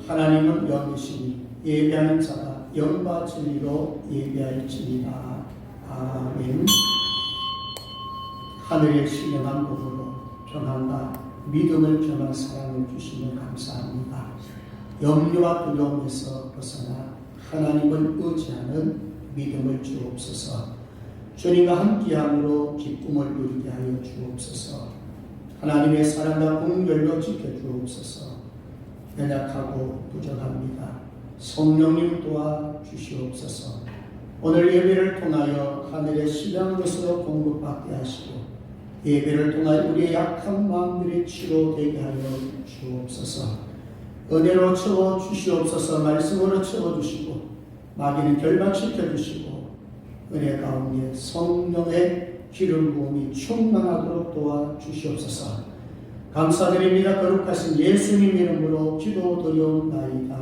하나님은 영이시니 예배하는 자가 영과 진리로 예배할지니라. 아멘. 하늘의 신령한 복으로 평안과 믿음을 전한 사랑을 주시면 감사합니다. 염려와 두려움에서 벗어나 하나님을 의지하는 믿음을 주옵소서. 주님과 함께함으로 기쁨을 누리게 하여 주옵소서. 하나님의 사랑과 공별로 지켜주옵소서. 연약하고 부족합니다. 성령님 도와주시옵소서. 오늘 예배를 통하여 하늘의 신령한 것으로 공급받게 하시고 예배를 통하여 우리의 약한 마음들이 치료되게 하여 주옵소서. 은혜로 채워주시옵소서. 말씀으로 채워주시고 마귀는 결박시켜주시고 은혜 가운데 성령의 기름 부음이 충만하도록 도와주시옵소서. 감사드립니다. 거룩하신 예수님 이름으로 기도드려옵나이다.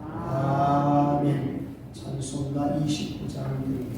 아멘. 찬송가 29장 드립니다.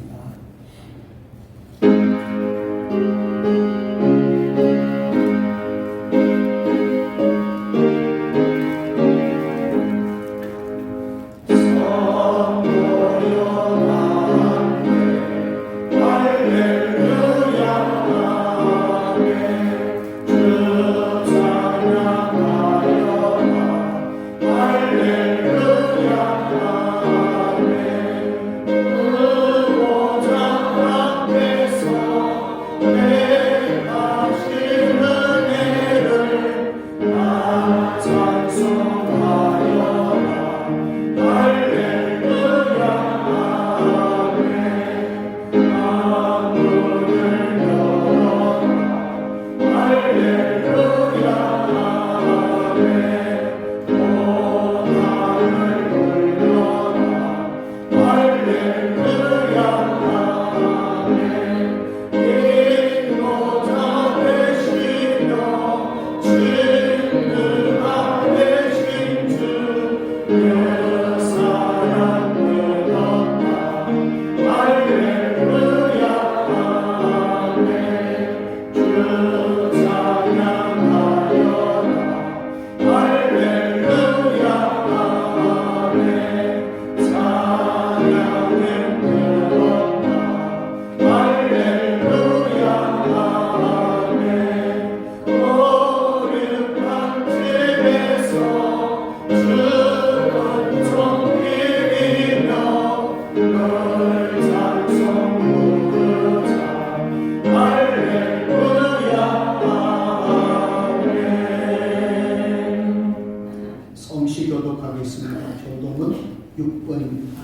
교동은 6번입니다.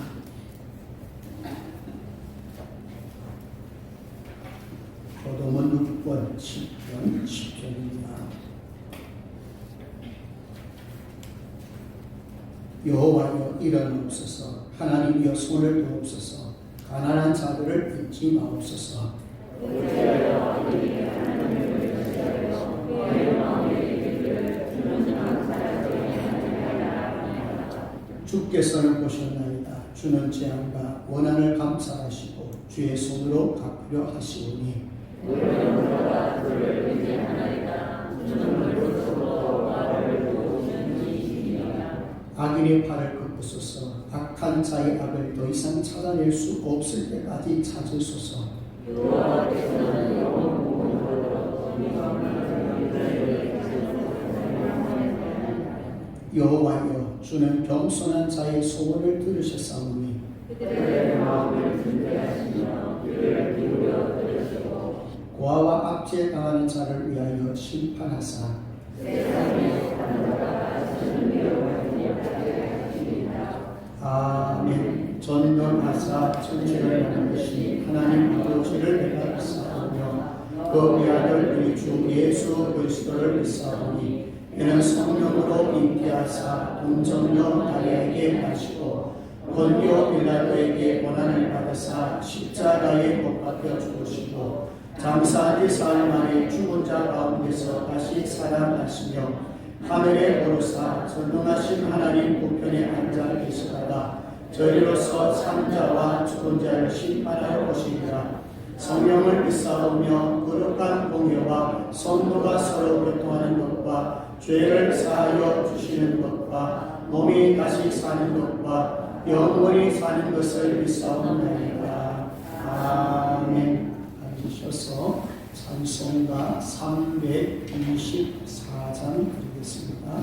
교동은 6번, 10번, 10절입니다. 여호와여 일어나옵소서. 하나님이여 손을 도옵소서. 가난한 자들을 잊지 마옵소서. 주께서는 보셨나이다. 주는 재앙과 원한을 감찰하시고 주의 손으로 갚으려 하시오니 악인의 팔을 꺾으소서. 악한 자의 악을 더 이상 찾아낼 수 없을 때까지 찾으소서. 여호와여 주는 겸손한 자의 소원을 들으셨사오니 그들의 마음을 준비하시며 귀를 기울여 들으시고 고아와 압제 당하는 자를 위하여 심판하사 세상의 단어가 주는 영원히 하게 하시리라. 아멘. 전능하사 천지를 만드신 하나님 아버지를 내가 믿사오며 그 위아들 우리 주 예수 그리스도를 믿사오니 이는 성령으로 잉태하사 동정녀 마리아에게 나시고 본디오 빌라도에게 고난을 받으사 십자가에 못 박혀 죽으시고 장사한 지 사흘 만에 죽은 자 가운데서 다시 살아나시며 하늘에 오르사 전능하신 하나님 우편에 앉아 계시다가 저희로서 산자와 죽은 자를 심판하러 오시리라. 성령을 믿사오며 거룩한 공회와 성도가 서로 교통하는 것과 죄를 사하여 주시는 것과 몸이 다시 사는 것과 영원히 사는 것을 믿사옵나이다. 아멘. 앉으셔서 찬송가 324장 드리겠습니다.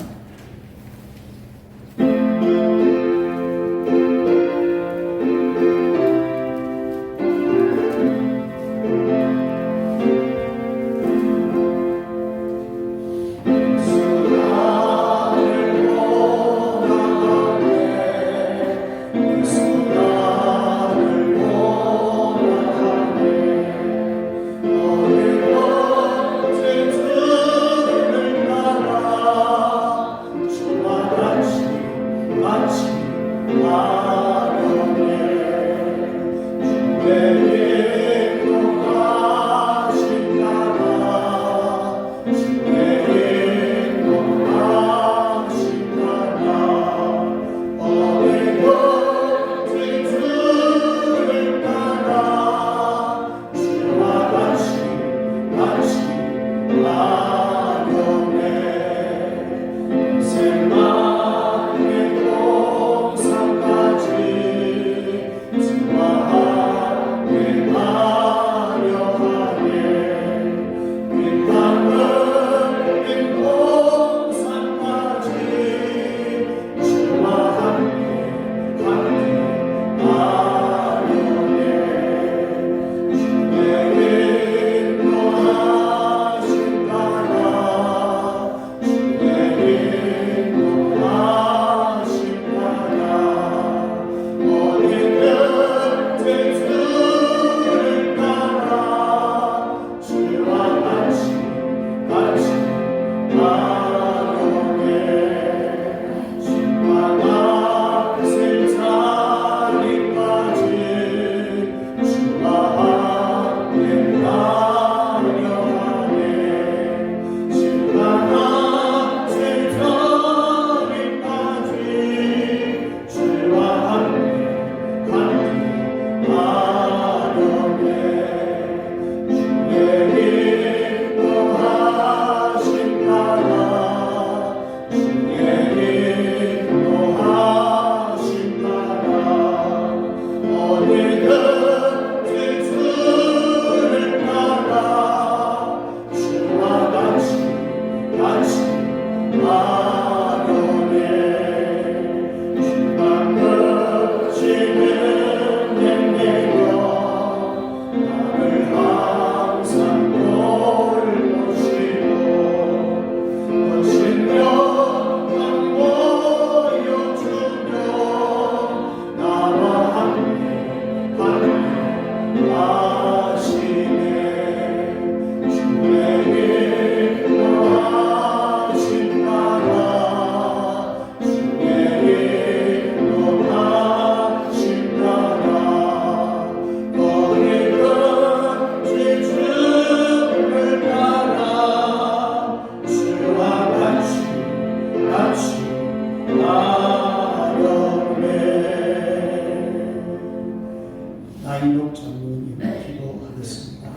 나인록 장로님 기도하겠습니다.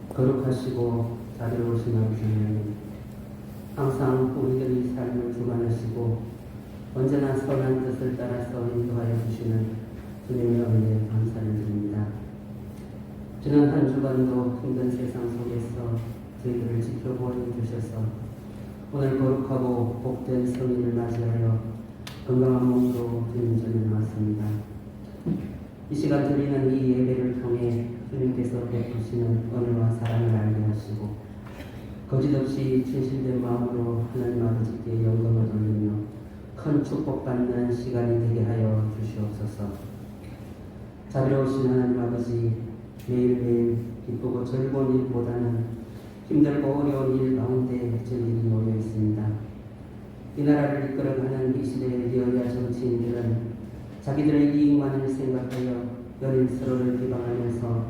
거룩하시고 자비로우신 아버지 하나님, 항상 우리들의 삶을 주관하시고 언제나 선한 뜻을 따라서 인도하여 주시는 주님의 은혜에 감사를 드립니다. 지난 한 주간도 힘든 세상 속에서 저희들을 지켜보여 주셔서 오늘 거룩하고 복된 성일을 맞이하여 건강한 몸으로 주님 전에 나왔습니다. 이 시간 드리는 이 예배를 통해 주님께서 베푸시는 은혜와 사랑을 알게 하시고 거짓없이 진실된 마음으로 하나님 아버지께 영광을 돌리며 큰 축복받는 시간이 되게 하여 주시옵소서. 자비로우신 하나님 아버지, 매일매일 기쁘고 즐거운 일보다는 힘들고 어려운 일 가운데 저희들이 놓여 있습니다. 이 나라를 이끌어가는 이 시대의 여야 정치인들은 자기들의 이익만을 생각하여 연일 서로를 비방하면서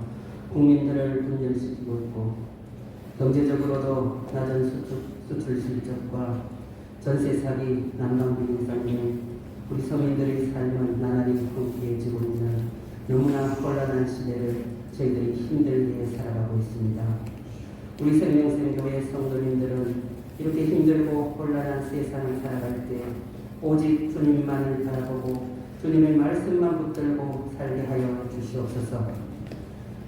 국민들을 분열시키고 있고 경제적으로도 낮은 수출 실적과 전세 사기, 난방 비용상 등 우리 서민들의 삶은 나날이 함께해지고 있는 너무나 곤란한 시대를 저희들이 힘들게 살아가고 있습니다. 우리 생명샘교회 성도님들은 이렇게 힘들고 곤란한 세상을 살아갈 때 오직 주님만을 바라보고 주님의 말씀만 붙들고 살게 하여 주시옵소서.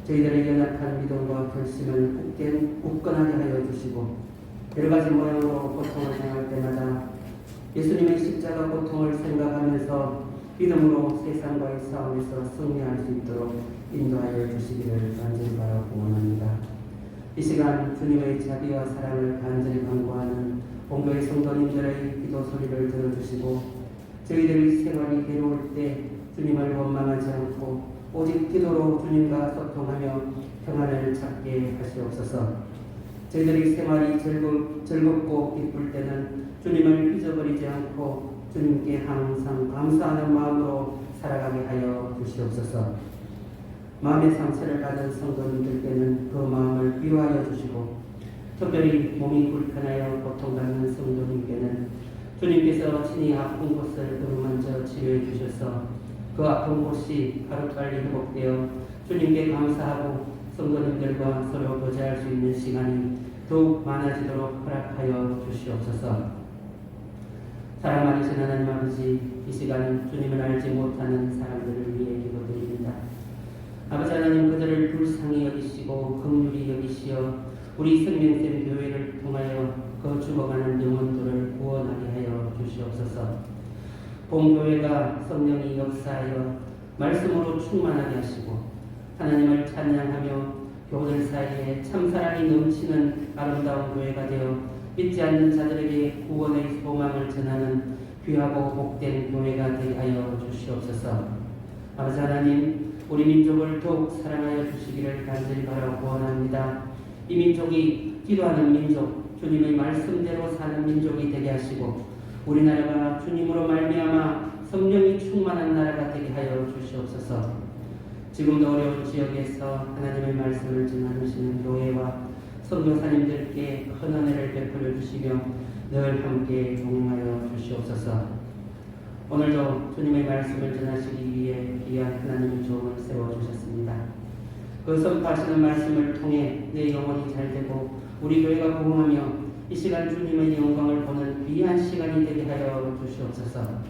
저희들의 연약한 믿음과 결심을 굳건하게 하여 주시고 여러 가지 모양으로 고통을 당할 때마다 예수님의 십자가 고통을 생각하면서 믿음으로 세상과의 싸움에서 승리할 수 있도록 인도하여 주시기를 간절히 바라고 원합니다. 이 시간 주님의 자비와 사랑을 간절히 간구하는 본교회 성도님들의 기도 소리를 들어주시고 저희들의 생활이 괴로울 때 주님을 원망하지 않고 오직 기도로 주님과 소통하며 평안을 찾게 하시옵소서. 저희들의 생활이 즐겁고 기쁠 때는 주님을 잊어버리지 않고 주님께 항상 감사하는 마음으로 살아가게 하여 주시옵소서. 마음의 상처를 받은 성도님들께는 그 마음을 위로하여 주시고 특별히 몸이 불편하여 고통받는 성도님께는 주님께서 친히 아픈 곳을 어루만져 치료해 주셔서 그 아픈 곳이 하루빨리 회복되어 주님께 감사하고 성도님들과 서로 교제할 수 있는 시간이 더욱 많아지도록 허락하여 주시옵소서. 사랑 많으신 하나님 아버지, 이 시간 주님을 알지 못하는 사람들을 위해 기도드립니다. 아버지 하나님, 그들을 불쌍히 여기시고 긍휼히 여기시어 우리 생명샘 교회를 통하여 그 죽어가는 영혼들을 구원하게 하여 주시옵소서. 본교회가 성령이 역사하여 말씀으로 충만하게 하시고 하나님을 찬양하며 교우들 사이에 참사랑이 넘치는 아름다운 교회가 되어 믿지 않는 자들에게 구원의 소망을 전하는 귀하고 복된 교회가 되게 하여 주시옵소서. 아버지 하나님, 우리 민족을 더욱 사랑하여 주시기를 간절히 바라고 원합니다. 이 민족이 기도하는 민족, 주님의 말씀대로 사는 민족이 되게 하시고 우리나라가 주님으로 말미암아 성령이 충만한 나라가 되게 하여 주시옵소서. 지금도 어려운 지역에서 하나님의 말씀을 전하시는 교회와 선교사님들께 큰 은혜를 베풀어 주시며 늘 함께 동행하여 주시옵소서. 오늘도 주님의 말씀을 전하시기 위해 귀한 하나님의 종을 세워주셨습니다. 그 선포하시는 말씀을 통해 내 영혼이 잘되고 우리 교회가 부흥하며 이 시간 주님의 영광을 보는 귀한 시간이 되게 하여 주시옵소서.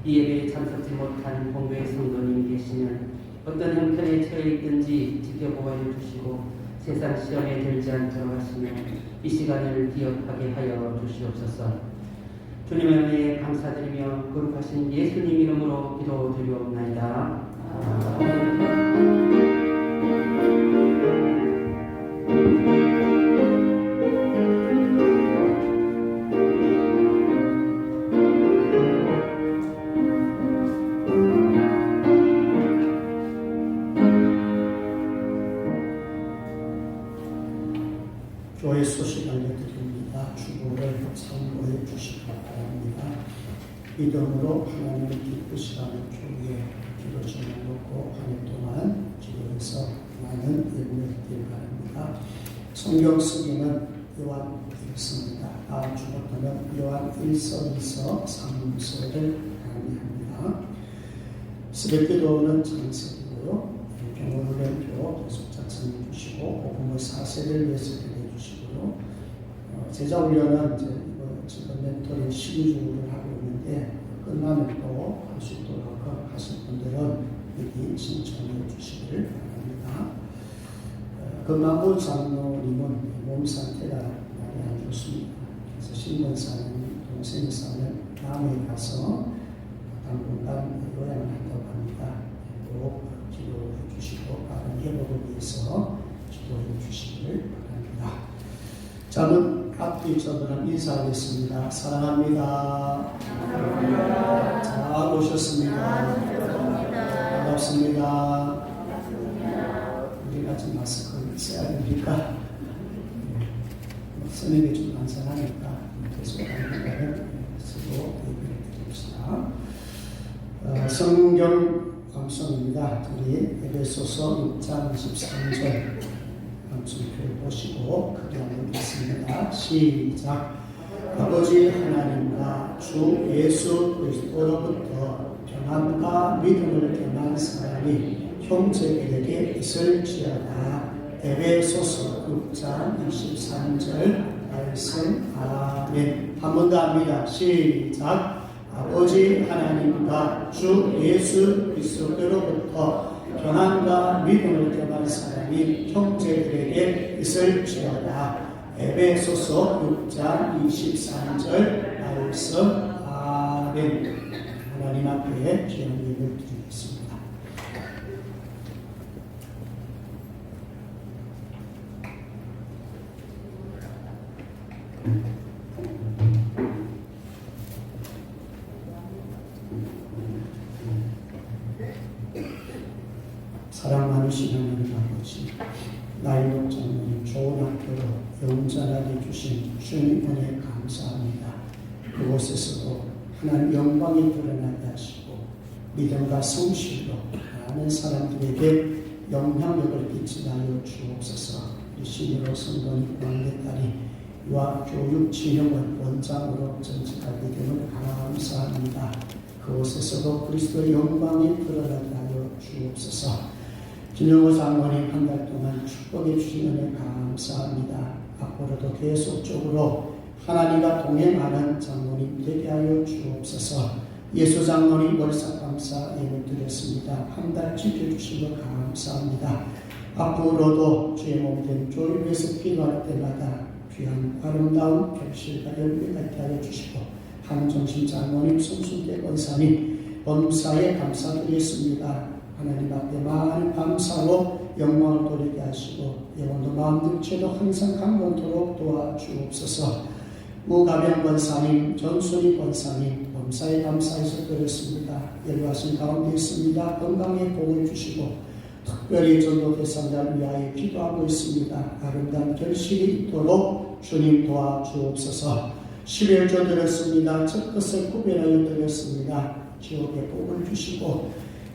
이 예배에 참석지 못한 본교회 성도님이 계시면 어떤 형편에 처해 있든지 지켜보아 주시고 세상 시험에 들지 않도록 하시며 이 시간을 기억하게 하여 주시옵소서. 주님의 은혜에 감사드리며 거룩하신 예수님 이름으로 기도드리옵나이다. 교회 소식 알려드립니다. 주보를 참고해 주시기 바랍니다. 믿음으로 하나님을 기쁘시라는 교회에 기도 제목놓고 한 해 동안 기도해서 많은 예배드리기 바랍니다. 성경 쓰기는 요한 1서입니다. 다음 주부터는 요한 1서, 2서, 3서를 강의합니다. 새벽기도는 장석이고요. 병원의표 계속 작성해 주시고 복음의 4세를 위해서 기도해 주시고요. 제자훈련은 이제 지금 멘토링 12주를 하고 있는데 끝나면 또 할 수 있도록 하실 분들은 여기 신청해 주시기를 바랍니다. 금만부 장로님은 몸 상태가 많이 안 좋습니다. 그래서 신권사는 동생사는 남해에 가서 당분간 요양을 한다고 합니다. 꼭 기도해 주시고 빠른 회복을 위해서 기도해 주시기를 바랍니다. 저는 앞뒤 저들은 인사하겠습니다. 사랑합니다. 자, 오셨습니다. 반갑습니다. 우리가 좀 마스크를 써야 됩니까? 쓰는 게 좀 안전하니까 계속 하는 쓰고 대비를 드립시다. 성경 감성입니다. 우리 에베소서 6장 23절 감성표를 보시고 크게 한번 읽습니다. 시작. 아버지 하나님과 주 예수 그리스도로부터 평안과 믿음을 겸한 사람이 형제들에게 있을지어다. 에베소서 6장 23절 말씀. 아멘. 한 번 더 합니다. 시작. 아버지 하나님과 주 예수 그리스도로부터 평안과 믿음을 겸한 사람이 형제들에게 있을지어다. 에베소서 6장 23절 말씀. 아멘. 하나님 앞에 귀한 예를 드리겠습니다. 사랑 많으신 하나님 아버지, 나이 목장님 좋은 학교로 영전하게 주신 주님 은혜 감사합니다. 그곳에서도 하나님 영광이 드러나게 하시고 믿음과 성실로 많은 사람들에게 영향력을 끼치게 하여 주옵소서. 신으로 성도님 왕대딸이 유아 교육 진흥을 원장으로 전직하게 되는 감사합니다. 그곳에서도 그리스도의 영광이 드러나게 하여 주옵소서. 김영호 장로님 한 달 동안 축복해 주신 은혜 감사합니다. 앞으로도 계속적으로 하나님과 동행하는 장로님 되게 하여 주옵소서. 예수 장로님 월삭감사 예물 드렸습니다. 한 달 지켜주시고 감사합니다. 앞으로도 주의 몸된 교회를 위해서 필요할 때마다 귀한 아름다운 결실과 열매가 있게 하여 주시고 한정신 장로님, 손순대 권사님 범사에 감사드리겠습니다. 하나님 앞에 많은 감사로 영광을 돌리게 하시고 영혼도 마음도 육체도 항상 강건토록 도와주옵소서. 무가병 권사님, 전순희 권사님 범사에 감사해서 드렸습니다. 연로하신 가운데 있습니다. 건강에 복을 주시고 특별히 전도 대상자를 위하여 기도하고 있습니다. 아름다운 결실이 있도록 주님 도와주옵소서. 11조 드렸습니다. 첫 것을 구별하여 드렸습니다. 지옥에 복을 주시고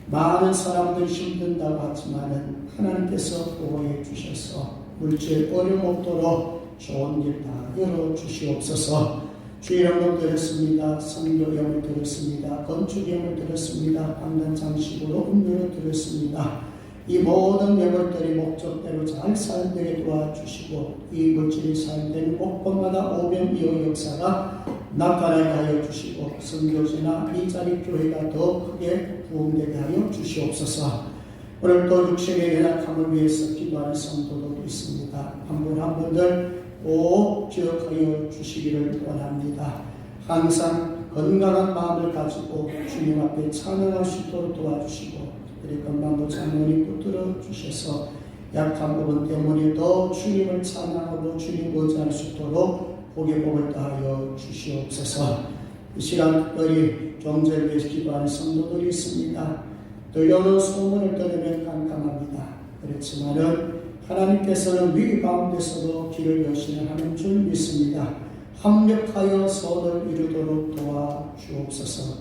많은 사람들이 힘든다고 하지만은 하나님께서 보호해 주셔서 물질 어려움 없도록 좋은 길 다 열어 주시옵소서. 주일영을 드렸습니다. 성교영을 드렸습니다. 건축영을 드렸습니다. 방단 장식으로 음료를 드렸습니다. 이 모든 예물들이 목적대로 잘 사용되게 도와주시고 이 물질이 사용되는 곳곳마다 오병이어 역사가 나타나게 하여 주시고 선교지나 이 자리 교회가 더 크게 부흥되게 하여 주시옵소서. 오늘도 육신의 연약함을 위해서 기도하는 성도들도 있습니다. 한 분 한 분들 꼭 기억하여 주시기를 원합니다. 항상 건강한 마음을 가지고 주님 앞에 찬양할 수 있도록 도와주시고 특별히 건강도 장로님 붙들어 주셔서 약한 부분 때문에 더 주님을 찬양하고 주님 의지할 수 있도록 복의 복을 다하여 주시옵소서. 이 시간 특별히 경제를 위해서 기도하는 성도들이 있습니다. 들려오는 소문을 들으면 깜깜합니다. 그렇지만은 하나님께서는 위기 가운데서도 길을 여시는 하는 줄 믿습니다. 합력하여 선을 이루도록 도와주옵소서.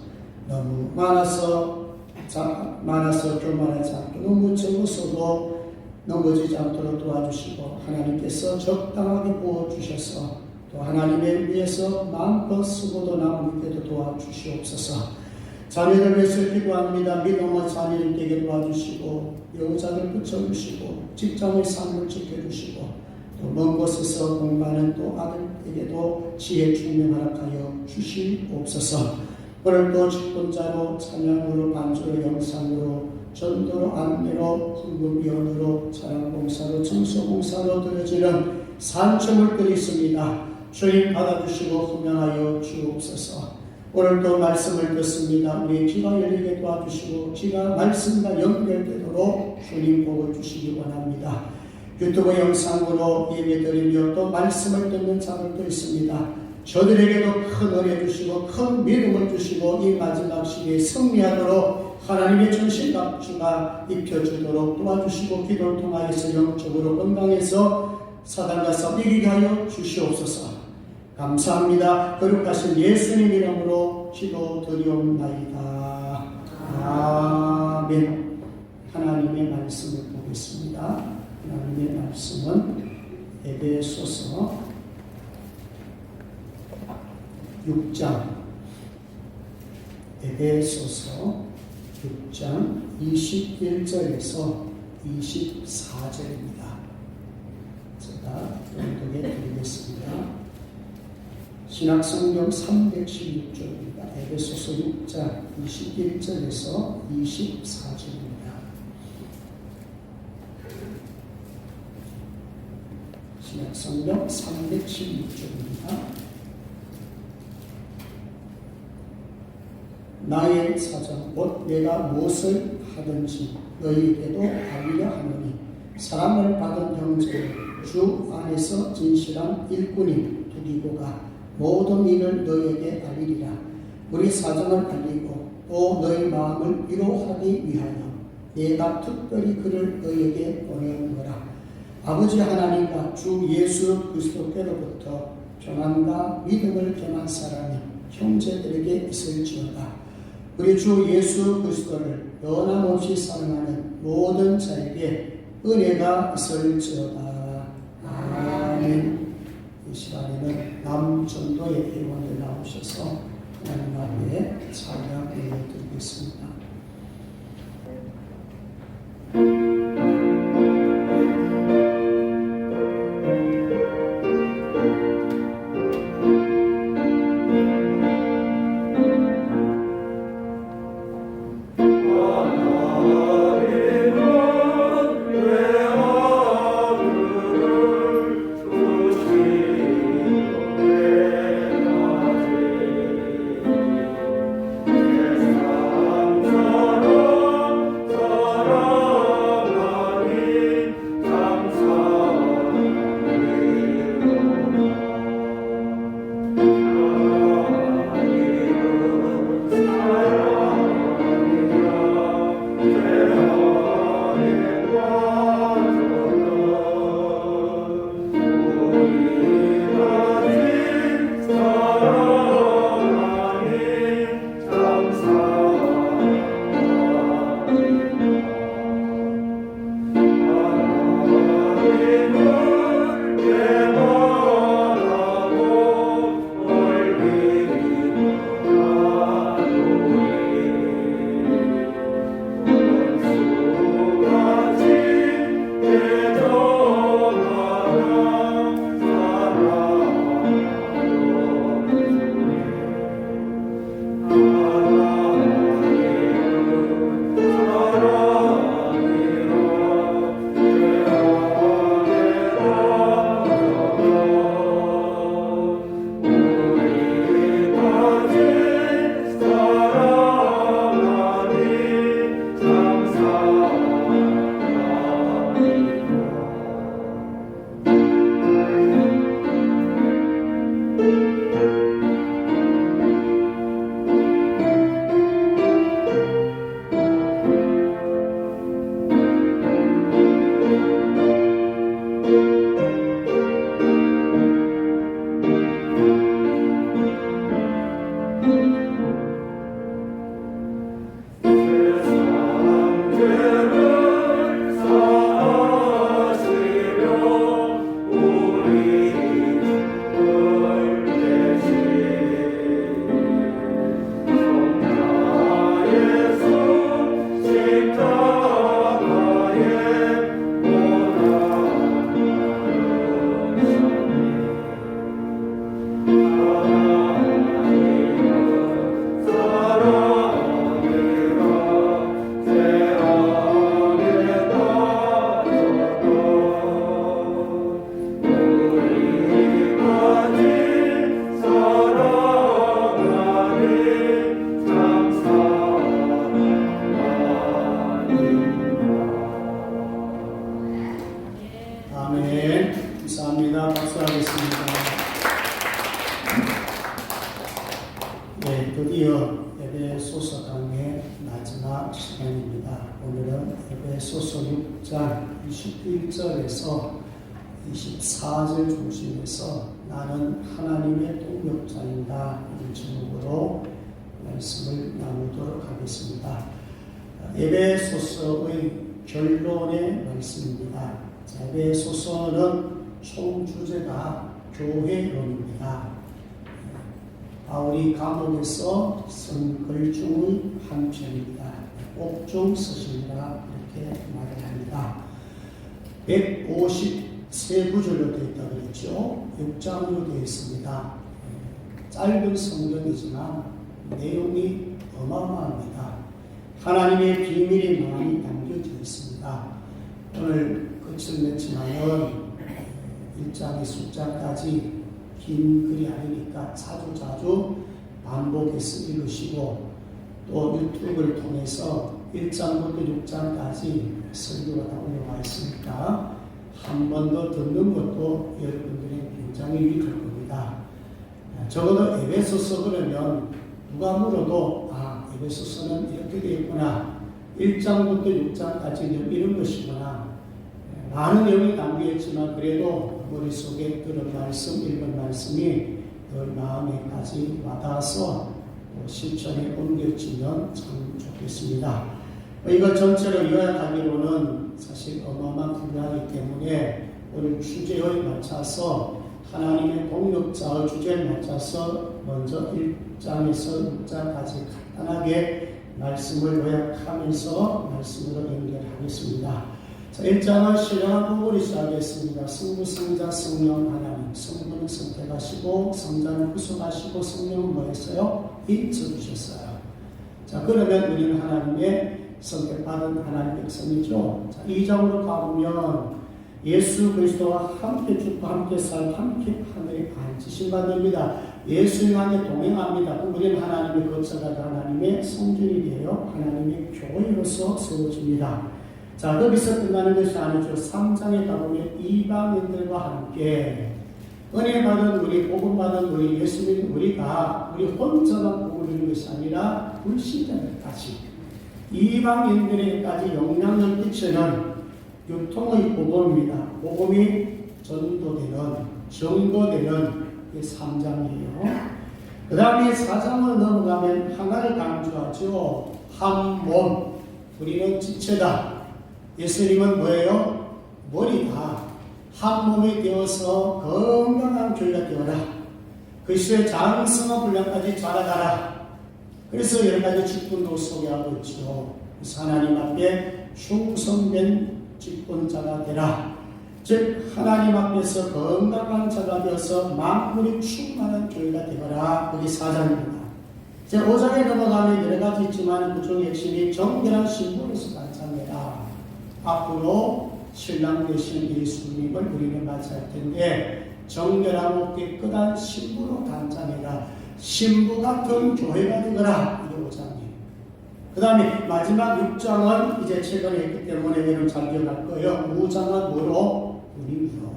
너무 많아서 교만하지 않고 너무 적어서도 넘어지지 않도록 도와주시고 하나님께서 적당하게 부어주셔서 또 하나님을 위해서 마음껏 쓰고도 남에게도 도와주시옵소서. 자녀들 위해서 기도합니다. 믿음의 자녀를 되게 도와주시고 여자들 붙여주시고 직장의 삶을 지켜주시고 또 먼 곳에서 공부하는 또 아들에게도 지혜 충명 허락하여 주시옵소서. 오늘도 직분자로 찬양으로 반주로 영상으로 전도로 안내로 헌금위원으로 찬양봉사로 청소봉사로 드려지는 산초물들이 있습니다. 주님 받아주시고 흠양하여 주옵소서. 오늘도 말씀을 듣습니다. 우리의 귀가 열리게 도와주시고 귀가 말씀과 연결되도록 주님 복을 주시기 원합니다. 유튜브 영상으로 예배드리며 또 말씀을 듣는 자들도 있습니다. 저들에게도 큰 은혜 주시고 큰 믿음을 주시고 이 마지막 시기에 승리하도록 하나님의 전신갑주가 입혀주도록 도와주시고 기도를 통하여서 영적으로 건강해서 사단과 싸워 이기게 하여 주시옵소서. 감사합니다. 거룩하신 예수님 이름으로 기도드리옵나이다. 아멘. 하나님의 말씀을 보겠습니다. 하나님의 말씀은 에베소서 6장 에베소서 6장 21절에서 24절입니다. 제가朗讀해 드리겠습니다. 신약성경 316쪽입니다. 에베소서 6장 21절에서 24절입니다. 신약성경 316쪽입니다. 나의 사정 곧 내가 무엇을 하든지 너희에게도 알리려 하노니 사랑을 받은 형제 주 안에서 진실한 일꾼인 두기고가 모든 일을 너희에게 알리리라. 우리 사정을 알리고 또 너희 마음을 위로하기 위하여 내가 특별히 그를 너희에게 보내오노라. 아버지 하나님과 주 예수 그리스도께로부터 평안과 믿음을 겸한 사람이 형제들에게 있을지어다. 우리 주 예수 그리스도를 변함없이 사랑하는 모든 자에게 은혜가 있을지어다. 아멘. 이 시간에는 남전도의 회원들 나오셔서 하나님 앞에 찬양 드리겠습니다. 내 네, 드디어 에베소서 강의 마지막 시간입니다. 오늘은 에베소서 6장 21절에서 24절 중심에서 나는 하나님의 동역자이다 이런 제목으로 말씀을 나누도록 하겠습니다. 에베소서의 결론의 말씀입니다. 에베소서는 총 주제가 교회론입니다. 바울이 감옥에서 쓴 글 중의 한 편입니다. 옥중 서신이라 이렇게 말을 합니다. 153구절로 되어 있다고 그랬죠. 6장으로 되어 있습니다. 짧은 성경이지만 내용이 어마어마합니다. 하나님의 비밀이 많이 담겨져 있습니다. 오늘 끝을 맺지만은 1장에서 6장까지 긴 글이 아니니까 자주 반복해서 읽으시고 또 유튜브를 통해서 1장부터 6장까지 설교가 다 올라와 있으니까 한 번 더 듣는 것도 여러분들이 굉장히 유익할 겁니다. 적어도 에베소서 그러면 누가 물어도 에베소서는 이렇게 되어 있구나, 1장부터 6장까지 이런 것이구나, 많은 내용이 담겨있지만 그래도 머릿속에 들은 말씀, 읽은 말씀이 늘 마음에까지 와닿아서 실천에 옮겨지면 참 좋겠습니다. 이걸 전체를 요약하기로는 사실 어마어마한 분야이기 때문에 오늘 주제에 맞춰서 하나님의 동역자의 주제에 맞춰서 먼저 1장에서 6장까지 간단하게 말씀을 요약하면서 말씀으로 연결하겠습니다. 자, 1장은 신령한 부분을 시작했습니다. 성부, 성자, 성령 하나님. 성부는 선택하시고 성자는 구속하시고 성령은 뭐 했어요? 인쳐주셨어요. 자, 그러면 우리는 하나님의 선택받은 하나님의 백성이죠. 자, 2장으로 가보면 예수 그리스도와 함께 죽고 함께 살고 함께 하늘에 앉으신 바 됩니다. 예수님 안에 동행합니다. 우리는 하나님의 거처가 하나님의 성전이 되어 하나님의 교회로서 세워집니다. 자, 거기서 끝나는 것이 아니죠. 3장에 가보면 이방인들과 함께 은혜 받은 우리, 복음 받은 우리, 예수님 우리가 우리 혼자만 복을 누리는 것이 아니라 불신자들까지 이방인들에게까지 영향을 끼치는 유통의 복음입니다. 복음이 전도되는, 전도되는 3장이에요. 그 다음에 4장으로 넘어가면 하나를 강조하죠. 한 몸, 우리는 지체다. 예수님은 뭐예요? 머리다. 한 몸이 되어서 건강한 교회가 되어라. 그리스도의 장성한 분량까지 자라가라. 그래서 여러 가지 직분도 소개하고 있죠. 그래서 하나님 앞에 충성된 직분자가 되라. 즉 하나님 앞에서 건강한 자가 되어서 만물이 충만한 교회가 되어라. 그게 4장입니다. 제 5장에 넘어가면 여러 가지 있지만 그 중에 핵심이 정결한 신분에서 단장해라. 앞으로 신랑 되신 예수님을 우리는 맞이할 텐데 정결하고 깨끗한 신부로 단장해라. 신부 같은 교회가 되거라. 이게 5장이에요. 그 다음에 마지막 6장은 이제 최근에 했기 때문에 여러분 잘 기억할 거예요. 5장은 뭐로? 우리로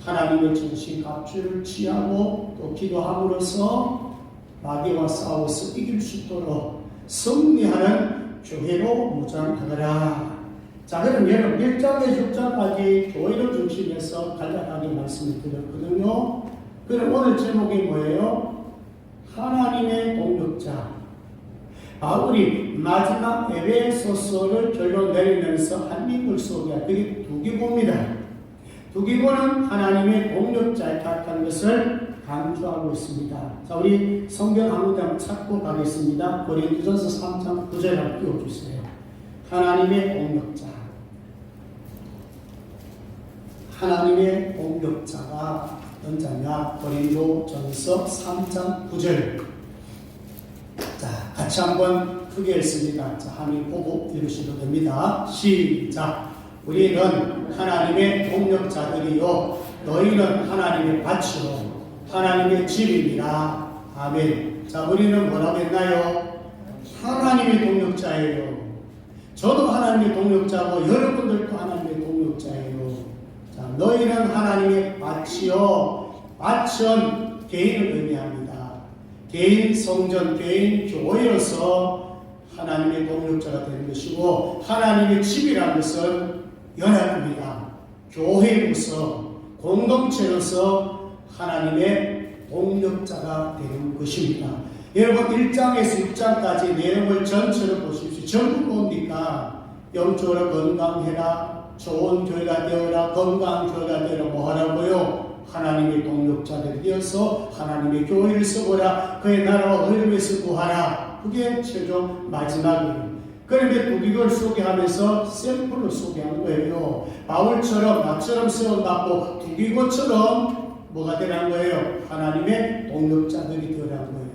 하나님의 정신 갑주를 취하고 또 기도함으로써 마귀와 싸워서 이길 수 있도록 승리하는 교회로 무장하더라. 자, 그럼 여러분 1장에서 6장까지 교회를 중심해서 간략하게 말씀을 드렸거든요. 그럼 오늘 제목이 뭐예요? 하나님의 동역자. 바울이 마지막 에베소서를 결론 내리면서 한 인물 소개한 그게 두기고입니다. 두기고는 하나님의 동역자에 가까운 것을 강조하고 있습니다. 자, 우리 성경 한 문장 찾고 가겠습니다. 고린도전서 3장 9절을 띄워주세요. 하나님의 동역자. 하나님의 동역자가 어떤 자냐? 고린도전서 3장 9절. 자, 같이 한번 크게 읽습니다. 자, 한번 보고 읽으셔도 됩니다. 시작. 우리는 하나님의 동역자들이요 너희는 하나님의 밭이요 하나님의 집입니다. 아멘. 자, 우리는 뭐라고 했나요? 하나님의 동역자예요. 저도 하나님의 동역자고 여러분들도 하나님의 동역자예요. 자, 너희는 하나님의 밭이요. 밭은 개인을 의미합니다. 개인 성전, 개인 교회로서 하나님의 동력자가 되는 것이고, 하나님의 집이라는 것은 연합입니다. 교회로서, 공동체로서 하나님의 동력자가 되는 것입니다. 여러분 1장에서 6장까지 내용을 전체로 보십시오. 전부 뭡니까? 영적으로 건강해라, 좋은 교회가 되어라, 건강한 교회가 되어라. 뭐 하라고요? 하나님의 동력자들이 되어서 하나님의 교회를 세우라, 그의 나라와 의를 위해서 구하라. 그게 최종 마지막이에요. 그런데 두기걸 소개하면서 샘플로 소개한 거예요. 바울처럼 나처럼 세워받고 두기고처럼 뭐가 되라는 거예요? 하나님의 동력자들이 되라는 거예요.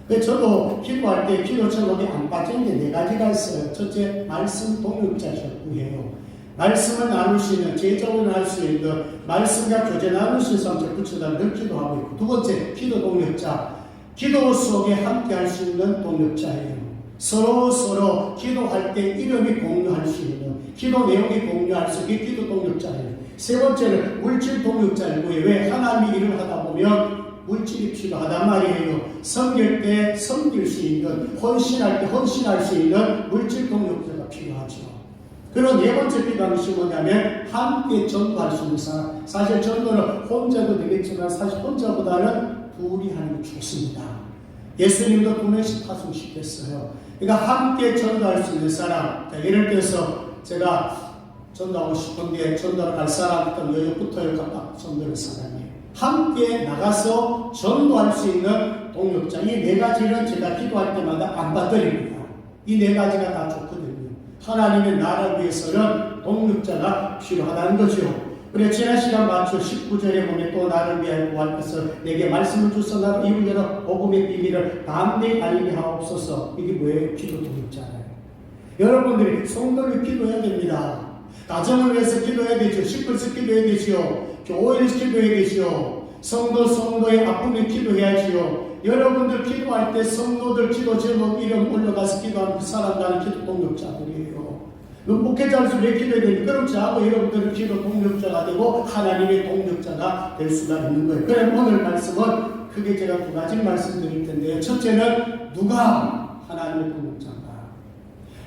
그래서 저도 기도할 때 기도 제목에 안 빠진 게 4가지가 있어요. 첫째, 말씀 동력자셨고요. 말씀을 나눌 수 있는, 제자원을 할 수 있는, 말씀과 교제 나눌 수 있는 사람들 붙여다 늘 기도하고 있고, 두 번째, 기도 동력자. 기도 속에 함께 할 수 있는 동력자예요. 서로 기도할 때 이름이 공유할 수 있는, 기도 내용이 공유할 수 있는 기도 동력자예요. 세 번째는 물질 동력자이고요. 왜? 하나님이 일을 하다 보면 물질이 필요하단 말이에요. 섬길 때 섬길 수 있는, 헌신할 때 헌신할 수 있는 물질 동력자가 필요하죠. 그리고 네 번째 필요한 것이 뭐냐면 함께 전도할 수 있는 사람. 사실 전도는 혼자도 되겠지만 사실 혼자보다는 둘이 하는 게 좋습니다. 예수님도 2명씩 파송시켰어요. 그러니까 함께 전도할 수 있는 사람. 예를 들어서 제가 전도하고 싶은데 전도를 갈 사람 어떤 여유부터 딱 전도할 사람이에요. 함께 나가서 전도할 수 있는 동력자. 이 4가지는 제가 기도할 때마다 안 받드립니다. 이 4가지가 다 좋거든요. 하나님의 나라를 위해서는 동력자가 필요하다는 거죠. 그래 지난 시간 맞춰 19절에 보면 또 나를 위하여 구할 것을 내게 말씀을 주소 나로 이루려는 복음의 비밀을 담대히 알리게 하옵소서. 이게 뭐예요? 기도 동력자예요. 여러분들이 성도를 기도해야 됩니다. 가정을 위해서 기도해야 되죠. 식구에서 기도해야 되죠. 교회를 기도해야 되죠. 성도의 아픔에 기도해야지요. 여러분들 기도할 때 성도들 기도 제목 이름 올려가서 기도하는 그 사람과는 기도 동력자들이에요. 목회자로서 왜 기도해야 되니까 그렇지 않고 여러분들은 기도 동력자가 되고 하나님의 동력자가 될 수가 있는 거예요. 그래 오늘 말씀은 크게 제가 2가지 말씀드릴 텐데요. 첫째는 누가 하나님의 동력자인가?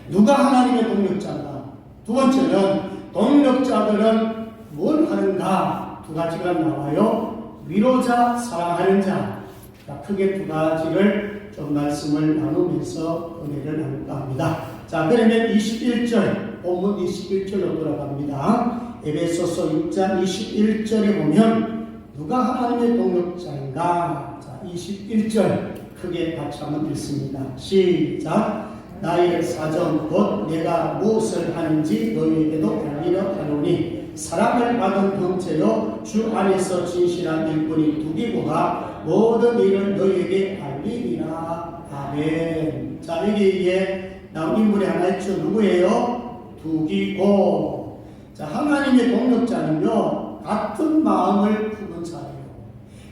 누가 하나님의 동력자인가? 두 번째는 동력자들은 뭘 하는가? 2가지가 나와요. 위로자, 사랑하는 자. 자, 크게 2가지를 좀 말씀을 나누면서 은혜를 나눌까 합니다. 자, 그러면 21절, 본문 21절로 돌아갑니다. 에베소서 6장 21절에 보면 누가 하나님의 동력자인가? 자, 21절 크게 같이 한번 읽습니다. 시작. 나의 사정 곧 내가 무엇을 하는지 너희에게도 알리려 하노니 사랑을 받은 형체요 주 안에서 진실한 일꾼이 두기고가 모든 일을 너희에게 알리리라. 아멘. 자, 여기에 나온 인물이 하나 있죠. 누구예요? 두기고. 자, 하나님의 동력자는요 같은 마음을 품은 자예요.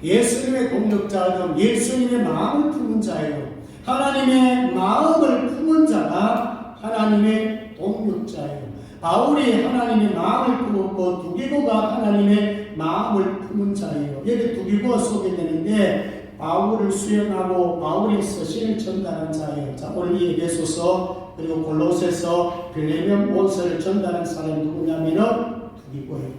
예수님의 동력자는 예수님의 마음을 품은 자예요. 하나님의 마음을 품은 자가 하나님의 동력자예요. 바울이 하나님의 마음을 품었고 두기고가 하나님의 마음을 품은 자예요. 여기 두기고가 소개되는데 바울을 수행하고 바울이 서신을 전달한 자예요. 자, 오늘 이 에베소서 그리고 골로새서 빌레몬 원서를 전달한 사람이 누구냐면은 두기고예요.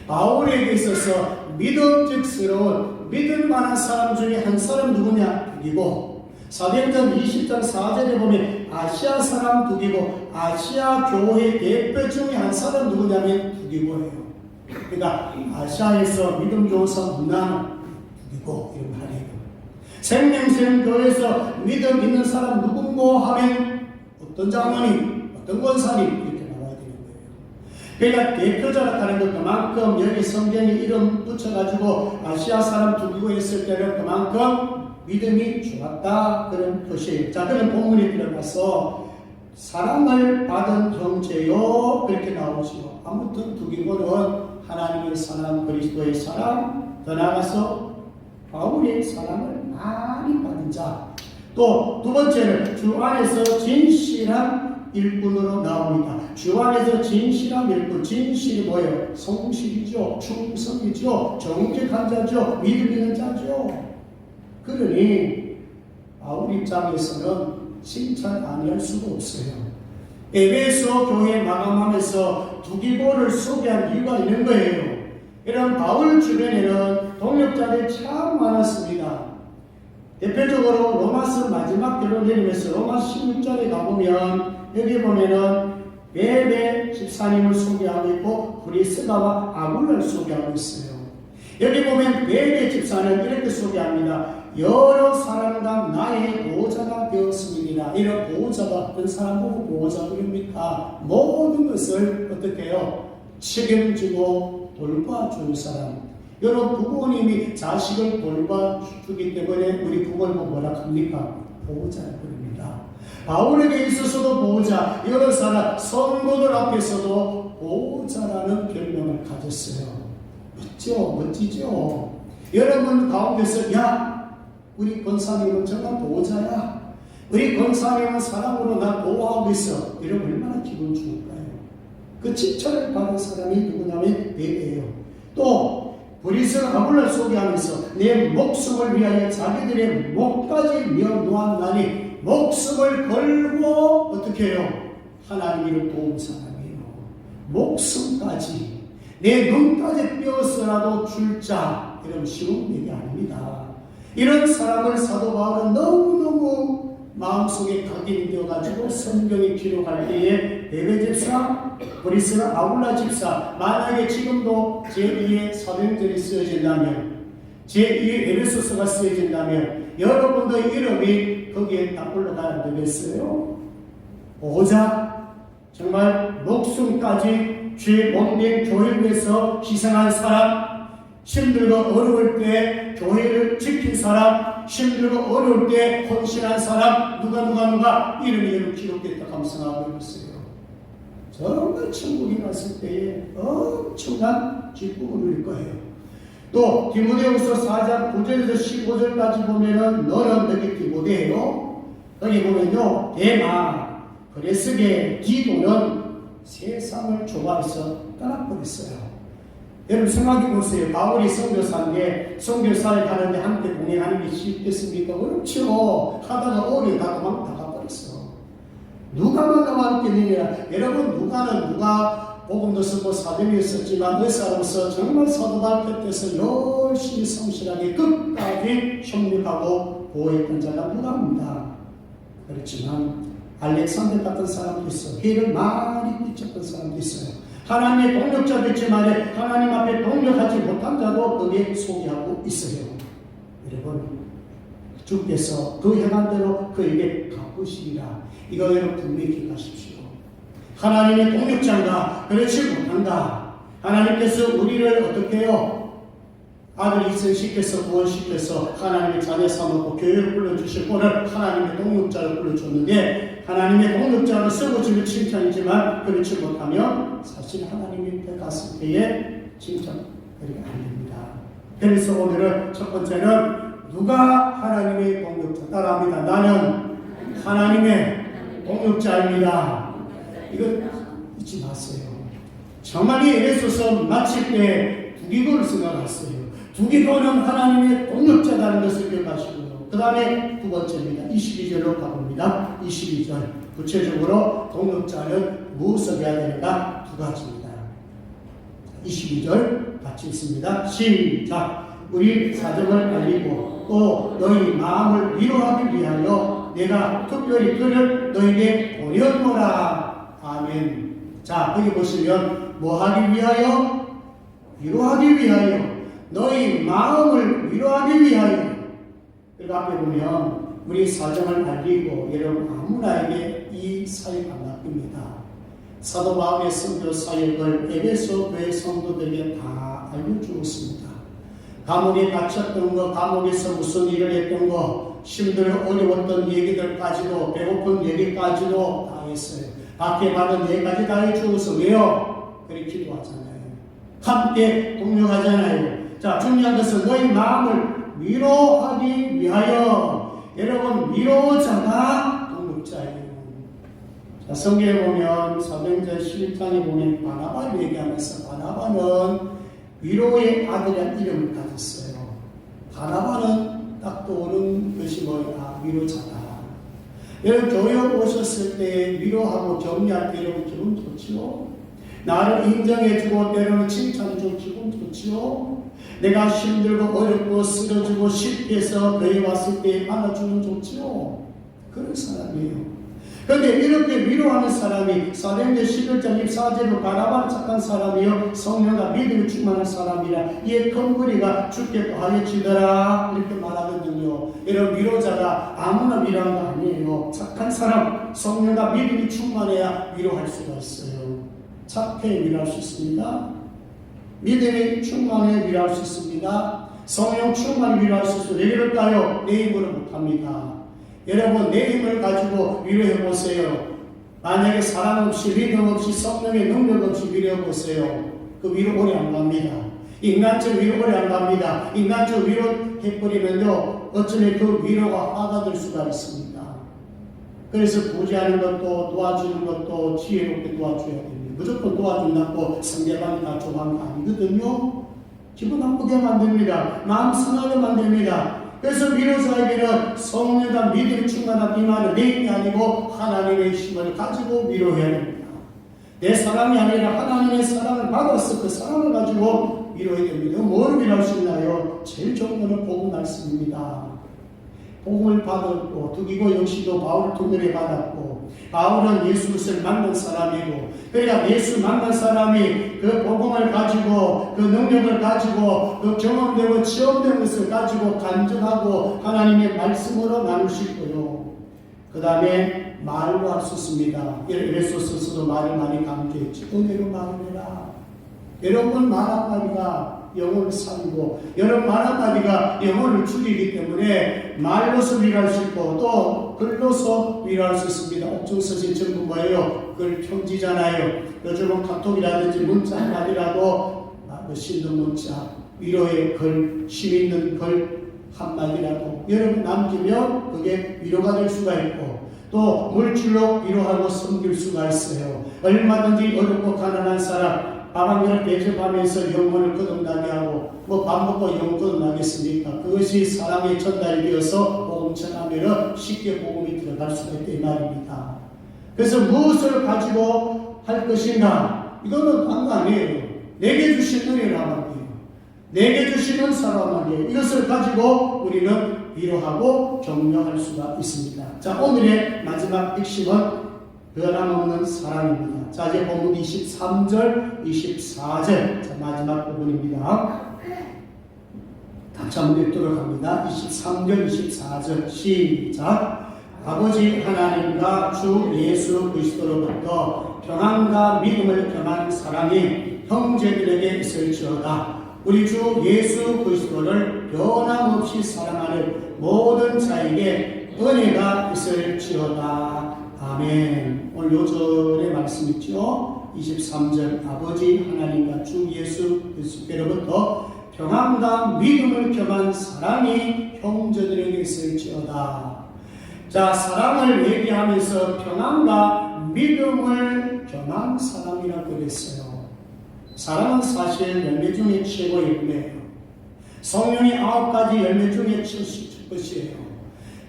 바울에게 있어서 믿음직스러운 믿을 만한 사람 중에 한 사람 누구냐? 두기고. 사도행전 20장 4절에 보면 아시아 사람 두기고 아시아 교회 대표 중에 한 사람 누구냐면 두기고예요. 그러니까 아시아에서 믿음 좋은 사람 문화 두기고 이런 말이에요. 생명샘 교회에서 믿음 있는 사람 누군고 하면 어떤 장로님, 어떤 권사님 이렇게 나와야 되는 거예요. 그러니까 대표자라 하는 것 그만큼 여기 성경에 이름 붙여가지고 아시아 사람 두기고 했을 때는 그만큼 믿음이 좋았다 그런 표시예요. 자, 그런 본문에 들어가서 사랑을 받은 형제요 그렇게 나오죠. 아무튼 두기고는 하나님의 사랑, 그리스도의 사랑, 더 나아가서 바울의 사랑을 많이 받은 자. 또 두 번째는 주 안에서 진실한 일꾼으로 나옵니다. 주 안에서 진실한 일꾼, 진실이 뭐예요? 성실이죠, 충성이죠, 정직한 자죠, 믿음 있는 자죠. 그러니 바울 입장에서는 칭찬 아니할 수가 없어요. 에베소 교회 마감하면서 두기고를 소개한 이유가 있는 거예요. 이런 바울 주변에는 동역자들이 참 많았습니다. 대표적으로 로마서 마지막 결론 내리면서 로마 16절에 가보면 여기 보면은 베베 집사님을 소개하고 있고 브리스가와 아굴라를 소개하고 있어요. 여기 보면 베베 집사는 이렇게 소개합니다. 여러 사람과 나의 보호자가 되었습니다. 이런 보호자가 어떤 사람 보고 보호자 부릅니까? 모든 것을 어떻게 해요? 책임지고 돌봐주는 사람. 여러분 부모님이 자식을 돌봐주기 때문에 우리 부모를 뭐라 합니까? 보호자를 부릅니다. 바울에게 있어서도 보호자, 여러 사람 성도들 앞에서도 보호자라는 별명을 가졌어요. 멋지죠? 멋지죠? 여러분 가운데서 야 우리 권사님은 정말 보호자야. 우리 권사님은 사랑으로 나 보호하고 있어. 이러면 얼마나 기분 좋을까요? 그 칭찬을 받은 사람이 누구냐면 베베예요. 또 브리스가 아굴라를 소개하면서 내 목숨을 위하여 자기들의 목까지 면놓았나니 목숨을 걸고 어떻게 해요? 하나님을 도운 사람이에요. 목숨까지 내 눈까지 뼈서라도 줄 자. 이런 쉬운 얘기 아닙니다. 이런 사람을 사도 바울은 너무너무 마음속에 각인이 되어가지고 성경에 기록할 때에 베베 집사, 브리스가 아굴라 집사, 만약에 지금도 제2의 사도행전이 쓰여진다면, 제2의 에베소서가 쓰여진다면 여러분의 이름이 거기에 딱 올라가야 되겠어요? 보호자, 정말 목숨까지 죄 몸된 교회를 위해서 희생한 사람, 힘들고 어려울 때 교회를 지킨 사람, 힘들고 어려울 때 헌신한 사람, 누가 이름이 여러분 기록됐다 감상하고 있어요. 정말 천국에 갔을 때에 엄청난 기쁨을 누릴 거예요. 또 디모데후서 4장 9절에서 15절까지 보면은 너는 여기 디모데요. 여기 보면요 대마 그레스게 디도는 세상을 좋아해서 떠나버렸어요. 여러분 생각해 보세요. 바울이 선교사인데 선교사에 가는데 함께 동행하는 게 쉽겠습니까? 그렇죠. 하다가 어려다가 막 나가버렸어. 누가만 나와 함께 내려라. 여러분 누가 복음도 쓰고 사도행전을 썼지만 의사로서 정말 사도 바울 곁에서 열심히 성실하게 끝까지 협력하고 보호했던 자가 누가입니다. 그렇지만 알렉산더 같은 사람도 있어. 해를 많이 끼쳤던 사람도 있어요. 하나님의 동력자도 있지만 하나님 앞에 동력하지 못한 자도 거기에 소개하고 있어요. 여러분 주께서 그 행한 대로 그에게 갚으시리라. 이거 여러분 분명히 기억하십시오. 하나님의 동력자인가 그렇지 못한가. 하나님께서 우리를 어떻게 해요? 아들 희생시켜서 구원시켜서 하나님의 자녀 삼았고 교회를 불러주실 분을 하나님의 동력자를 불러줬는데 하나님의 동력자로 쓰고지는 칭찬이지만 그렇지 못하면 사실 하나님의 때 갔을 때에 칭찬 그렇게 안 됩니다. 그래서 오늘은 첫 번째는 누가 하나님의 동력자 따라합니다. 나는 하나님의 동력자입니다. 이거 잊지 마세요. 정말 이 에베소서 마칠 때 두기고를 생각했어요. 두기고는 하나님의 동력자라는 것을 기억하시고요. 그 다음에 두 번째입니다. 22절로 가봅니다. 22절. 구체적으로 동력자는 무엇을 해야 되는가? 두 가지입니다. 22절 같이 읽습니다. 시작. 우리 사정을 알리고 또 너희 마음을 위로하기 위하여 내가 특별히 그를 너에게 보내었노라. 아멘. 자, 여기 보시면 뭐 하기 위하여? 위로하기 위하여. 너희 마음을 위로하기 위하여. 그 앞에 보면 우리 사정을 알리고 여러분 아무나에게 이 사역가 맡깁니다. 사도 바울의 선교 사역을 에베소 교회 성도들에게 다 알려주었습니다. 감옥에 갇혔던 거, 감옥에서 무슨 일을 했던 거, 힘들고 어려웠던 얘기들까지도, 배고픈 얘기까지도 다 했어요. 밖에 받은 얘기까지 다 해주어서 왜요? 그렇게 기도하잖아요. 함께 동력하잖아요. 자, 중요한 것은 너희 마음을 위로하기 위하여. 여러분 위로자가 동력자예요. 자, 성경에 보면 사도행전 11장에 보면 바나바를 얘기하면서 바나바는 위로의 아들이라는 이름을 가졌어요. 바나바는 딱 떠오르는 것이 뭐냐? 위로자다. 여러분 교회 오셨을 때 위로하고 격려할 때 여러분 기분 좋지요? 나를 인정해주고 때로는 칭찬해주고 기분 좋지요? 내가 힘들고 어렵고 쓰러지고 실패해서 교회 왔을 때 안아주면 좋지요? 그런 사람이에요. 그런데 이렇게 위로하는 사람이 사도행전 11장 24절로 바라바는 착한 사람이요 성령과 믿음이 충만한 사람이라 이에 큰무리가 주께 구하여지더라 이렇게 말하거든요. 이런 위로자가 아무나 위로한 거 아니에요. 착한 사람, 성령과 믿음이 충만해야 위로할 수가 있어요. 착해 위로할 수 있습니다. 믿음이 충만해 위로할 수 있습니다. 성령 충만히 위로할 수 있어요. 왜 그럴까요? 내 힘으로 못합니다. 여러분 내 힘을 가지고 위로해 보세요. 만약에 사랑 없이 믿음 없이 성령의 능력 없이 위로해 보세요. 그 위로 오래 안 갑니다. 인간적 위로 오래 안 갑니다. 인간적 위로해버리면요 어쩌면 그 위로가 화가 될 수가 있습니다. 그래서 구제하는 것도 도와주는 것도 지혜롭게 도와줘야 됩니다. 무조건 도와준다고 상대방이 다 좋아하는 거 아니거든요. 기분 나쁘게 만듭니다. 마음 상하게 만듭니다. 그래서 위로자에게는 성령과 믿음이 충만한 이만은 내 힘이 아니고 하나님의 힘을 가지고 위로해야 됩니다. 내 사랑이 아니라 하나님의 사랑을 받아서 그 사랑을 가지고 위로해야 됩니다. 뭘 위로할 수 있나요? 제일 좋은 것은 복음 말씀입니다. 복음을 받았고 두기고 역시도 바울을 통일해 받았고 바울은 예수 그리스도를 만난 사람이고 그러니까 예수 만난 사람이 그 복음을 가지고 그 능력을 가지고 그 경험되고 체험된 것을 가지고 간증하고 하나님의 말씀으로 나누실 거요. 그 다음에 말로 할 수 있습니다. 에베소서도 말을 많이 강조했죠. 은혜로 말을 해라. 여러분 말 한마디가 영혼을 살리고 여러분 말 한마디가 영혼을 죽이기 때문에 말로서 위로할 수 있고 또 글로서 위로할 수 있습니다. 옥중서신 전부 뭐예요? 글 편지잖아요. 요즘은 카톡이라든지 문자 한마디라도 신도 문자 위로의 글, 힘 있는 글 한마디라도 여러분 남기면 그게 위로가 될 수가 있고 또 물질로 위로하고 섬길 수가 있어요. 얼마든지 어렵고 가난한 사람 밥 한 그릇 대접하면서 영혼을 거듭나게 하고 뭐 밥 먹고 영혼 거듭나겠습니까? 그것이 사랑의 전달이 되어서 복음 전하면 쉽게 복음이 들어갈 수가 있다 이 말입니다. 그래서 무엇을 가지고 할 것인가? 이거는 딴 거 아니에요. 내게 주신 은혜란 말이에요. 내게 주신 은사란 말이에요. 이것을 가지고 우리는 위로하고 격려할 수가 있습니다. 자, 오늘의 마지막 핵심은 변함없는 사랑입니다. 자, 이제 본문 23절, 24절. 자, 마지막 부분입니다. 다시 한번 읽도록 합니다. 23절, 24절. 시작. 아버지 하나님과 주 예수 그리스도로부터 평안과 믿음을 겸한 사랑이 형제들에게 있을지어다. 우리 주 예수 그리스도를 변함없이 사랑하는 모든 자에게 은혜가 있을지어다. 아멘. 오늘 요절의 말씀 있죠? 23절 아버지 하나님과 주 예수 그리스도로부터 평안과 믿음을 겸한 사랑이 형제들에게 있을지어다. 자, 사랑을 얘기하면서 평안과 믿음을 겸한 사랑이라고 그랬어요. 사랑은 사실 열매 중에 최고의 열매예요. 성령의 9가지 열매 중에 첫 것이에요.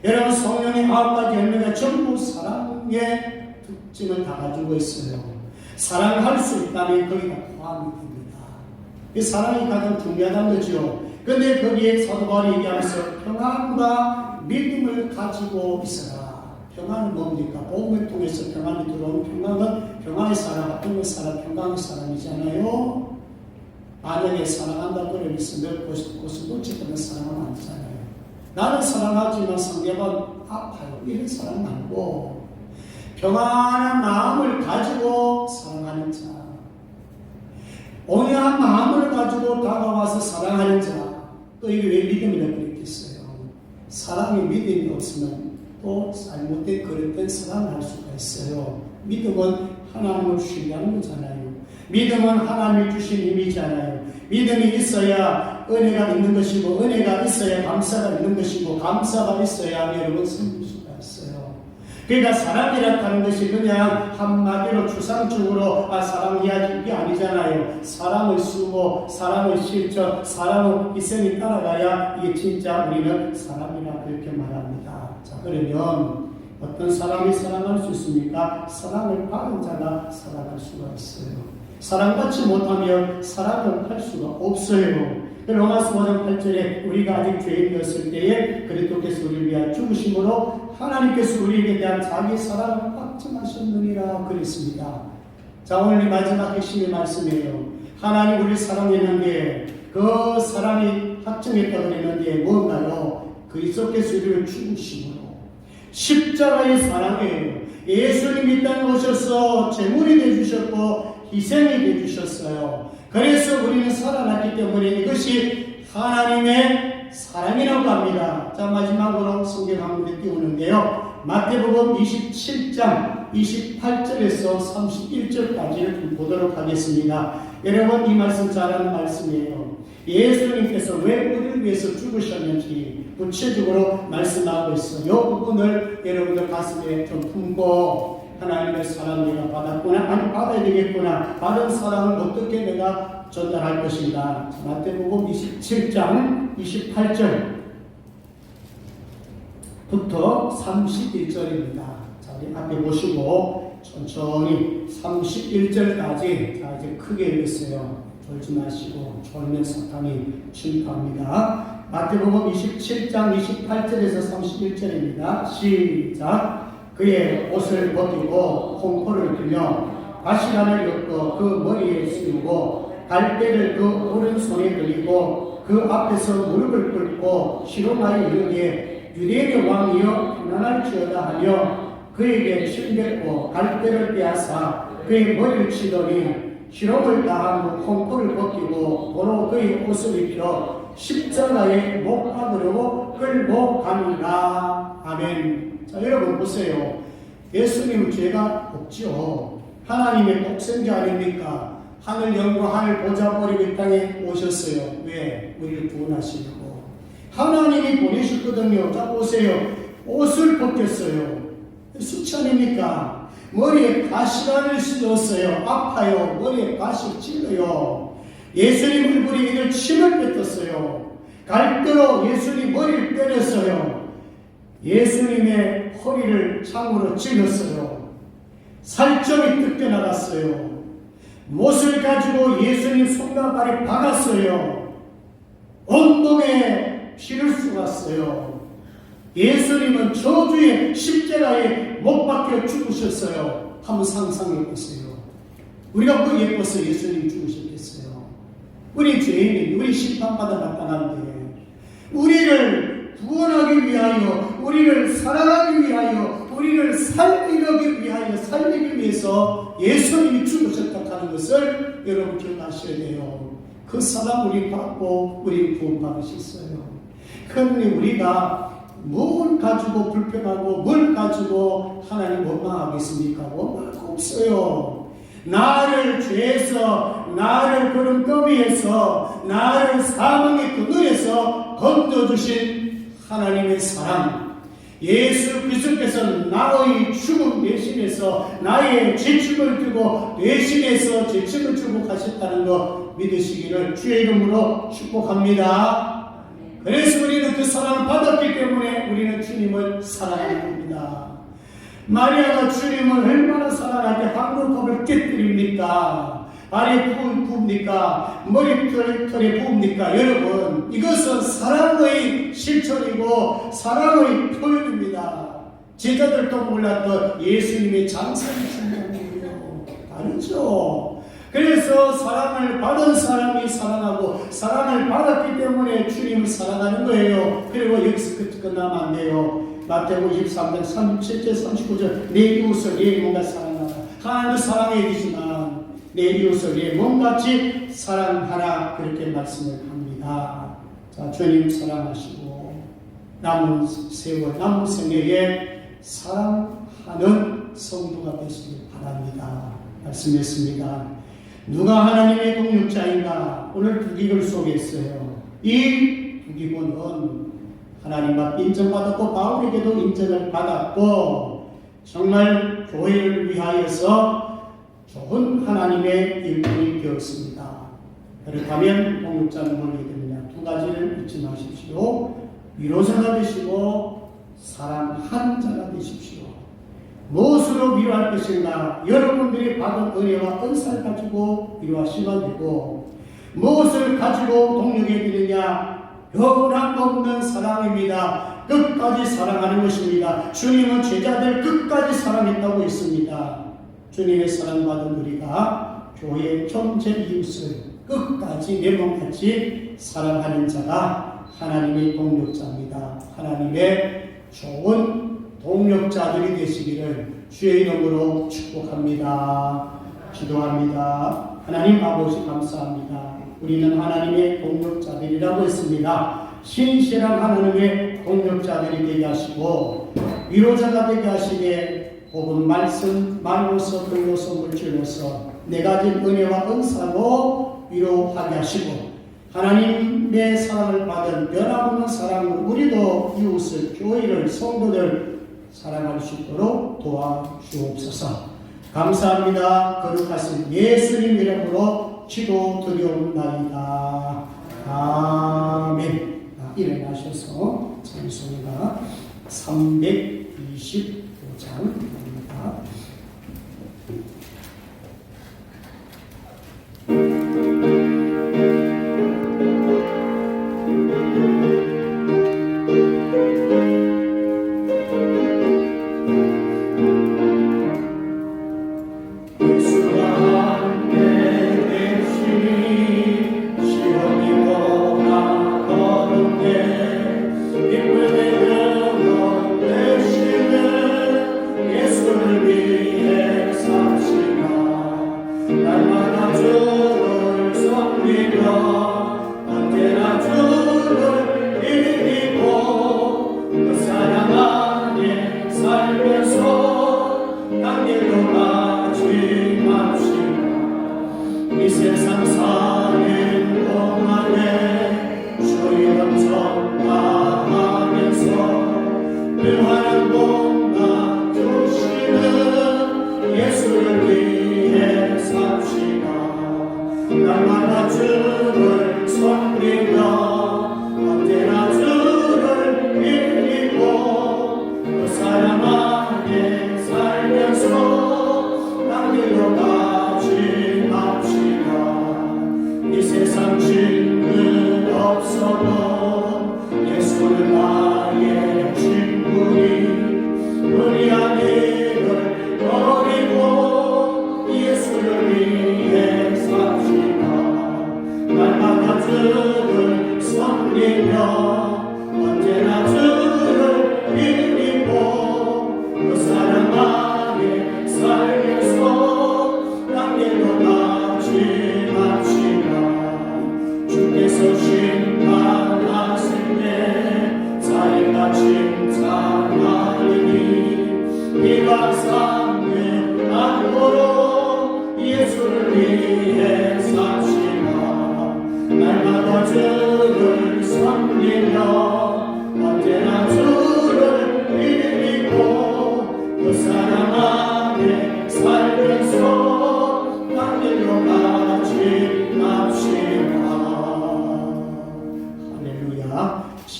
여러분 성령의 9가지 열매가 전부 사랑의 특징을 다 가지고 있어요. 사랑할 수 있다면 거기가 포함이 됩니다. 이 사랑이 가장 중요하다는 거죠. 그런데 거기에 사도 바울이 얘기하면서 평안과 믿음을 가지고 있어라. 평안은 뭡니까? 복음을 통해서 평안이 들어오는 평안은 평안의 사랑, 어떤 사랑, 평강의 사랑이잖아요. 만약에 사랑한다고 그러면서 곳을 놓치거나 사랑하면 안 되잖아요. 나는 사랑하지만 상대방 아파요. 이런 사랑 말고 평안한 마음을 가지고 사랑하는 자, 온유한 마음을 가지고 다가와서 사랑하는 자. 또 이게 왜 믿음이라고 그랬겠어요? 사랑이 믿음이 없으면 또 잘못된 그릇된 사랑을 할 수가 있어요. 믿음은 하나님을 신뢰하는 거잖아요. 믿음은 하나님이 주신 힘이잖아요. 믿음이 있어야 은혜가 있는 것이고 은혜가 있어야 감사가 있는 것이고 감사가 있어야 여러분 섬길 수가 있어요. 그러니까 사랑이라고 하는 것이 그냥 한마디로 추상적으로 사랑 이야기 아니잖아요. 사랑을 쓰고 사랑을 실천, 사랑을 희생이 따라가야 이게 진짜 우리는 사랑이라고 그렇게 말합니다. 자, 그러면 어떤 사람이 사랑할 수 있습니까? 사랑을 받은 자가 사랑할 수가 있어요. 사랑받지 못하면 사랑을 할 수가 없어요. 로마서 5장 8절에 우리가 아직 죄인이었을 때에 그리스도께서 우리를 위하여 죽으심으로 하나님께서 우리에게 대한 자기 사랑을 확증하셨느니라 그랬습니다. 자, 오늘 이 마지막 핵심의 말씀이에요. 하나님 우리를 사랑했는데 그 사랑이 확증했다고 그랬는데 뭔가요? 그리스도께서 우리를 죽으심으로 십자가의 사랑이에요. 예수님이 이 땅에 오셔서 제물이 되어주셨고 희생이 되어주셨어요. 그래서 우리는 살아났기 때문에 이것이 하나님의 사랑이라고 합니다. 자, 마지막으로 성경 한 군데 띄우는데요. 마태복음 27장 28절에서 31절까지를 보도록 하겠습니다. 여러분 이 말씀 잘 아는 말씀이에요. 예수님께서 왜 우리를 위해서 죽으셨는지 구체적으로 말씀하고 있어요. 이 부분을 여러분들 가슴에 좀 품고 하나님의 사랑을 내가 받았구나, 아니 받아야 되겠구나, 받은 사랑을 어떻게 내가 전달할 것인가. 마태복음 27장 28절부터 31절입니다. 자, 우리 앞에 보시고 천천히 31절까지 자 이제 크게 읽었어요. 졸지 마시고 졸면 사탄이 침입합니다. 마태복음 27장 28절에서 31절입니다. 시작. 그의 옷을 벗기고 콩포를 들며 가시관을 엮어 그 머리에 씌우고 갈대를 그 오른손에 들이고 그 앞에서 무릎을 꿇고 시로마에 이르되 유대인의 왕이여 편안할지어다 하며 그에게 침뱉고 갈대를 빼앗아 그의 머리를 치더니 시rom을 다한 후 콩포를 벗기고 도로 그의 옷을 입혀 십자가에 못 박으려고 끌고 가니라. 아멘. 자, 여러분 보세요. 예수님은 죄가 없죠. 하나님의 독생자 아닙니까? 하늘 영과 하늘 보좌 버리고 이 땅에 오셨어요. 왜? 우리를 구원하시려고. 하나님이 보내셨거든요. 자, 보세요. 옷을 벗겼어요. 수천입니까? 머리에 가시관을 씌웠어요. 아파요. 머리에 가시 찔러요. 예수님 얼굴에 이들 침을 뱉었어요. 갈대로 예수님 머리를 때렸어요. 예수님의 허리를 창으로 찔렀어요. 살점이 뜯겨나갔어요. 못을 가지고 예수님 손과 발에 박았어요. 온몸에 피를 쏟았어요. 예수님은 저주의 십자가에 못 박혀 죽으셨어요. 한번 상상해 보세요. 우리가 뭐 예뻐서 예수님 죽으셨겠어요? 우리 죄인이 우리 심판받아 마땅한데 우리를 구원하기 위하여, 우리를 사랑하기 위하여, 우리를 살리기 위해서 예수님이 죽으셨다 하는 것을 여러분 기억하셔야 돼요. 그 사랑 우리 받고 우리 구원받으셨어요. 그런데 우리가 뭘 가지고 불평하고 뭘 가지고 하나님 원망하겠습니까? 원망할 거 없어요. 나를 죄에서, 나를 그런 더미에서, 나를 사망의 그늘에서 건져주신 하나님의 사랑, 예수 그리스도께서 나의 죽음 대신해서 나의 죄책을 지고 대신해서 죄책을 지고 가셨다는 것 믿으시기를 주의 이름으로 축복합니다. 그래서 우리는 그 사랑을 받았기 때문에 우리는 주님을 사랑하는 겁니다. 마리아가 주님을 얼마나 사랑하게 한 컵을 깨뜨립니까? 발에 부읍니까? 머리털에 부읍니까? 여러분, 이것은 사랑의 실천이고 사랑의 표현입니다. 제자들도 몰랐던 예수님의 장사의 신앙이에요. 다르죠? 그래서 사랑을 받은 사람이 사랑하고 사랑을 받았기 때문에 주님을 사랑하는 거예요. 그리고 여기서 끝나면 안 돼요. 마태복음 23장 37절 39절 내 이웃을 내 몸과 사랑하라. 하나님도 사랑해야 되지만 내 이웃을 내 몸같이 사랑하라. 그렇게 말씀을 합니다. 자, 주님 사랑하시고 남은 세월 남은 생애에 사랑하는 성도가 되시길 바랍니다. 말씀했습니다. 누가 하나님의 동역자인가? 오늘 부기글 소개했어요. 이 부기고는 하나님 앞에 인정받았고 바울에게도 인정을 받았고 정말 교회를 위하여서 좋은 하나님의 일꾼이 되었습니다. 그렇다면 동역자는 뭘로 됩니다. 두 가지를 잊지 마십시오. 위로자가 되시고 사랑하는 자가 되십시오. 무엇으로 위로할 것인가? 여러분들이 받은 은혜와 은사를 가지고 위로하시면 되고, 무엇을 가지고 동력해 드리냐? 변함없는 사랑입니다. 끝까지 사랑하는 것입니다. 주님은 제자들 끝까지 사랑했다고 했습니다. 주님의 사랑받은 우리가 교회 전체 이웃을 끝까지 내 몸같이 사랑하는 자가 하나님의 동력자입니다. 하나님의 좋은 동력자들이 되시기를 주의 이름으로 축복합니다. 기도합니다. 하나님 아버지 감사합니다. 우리는 하나님의 동력자들이라고 했습니다. 신실한 하나님의 동력자들이 되게 하시고 위로자가 되게 하시되 복음 말씀 말로서 글로서 물질로서 네 가지 은혜와 은사로 위로하게 하시고 하나님의 사랑을 받은 변함없는 사랑으로 우리도 이웃을 교회를 성도들 사랑할 수 있도록 도와주옵소서. 감사합니다. 거룩하신 예수님 이름으로 기도드리옵나이다. 아멘. 일어나셔서 찬송가 325장입니다.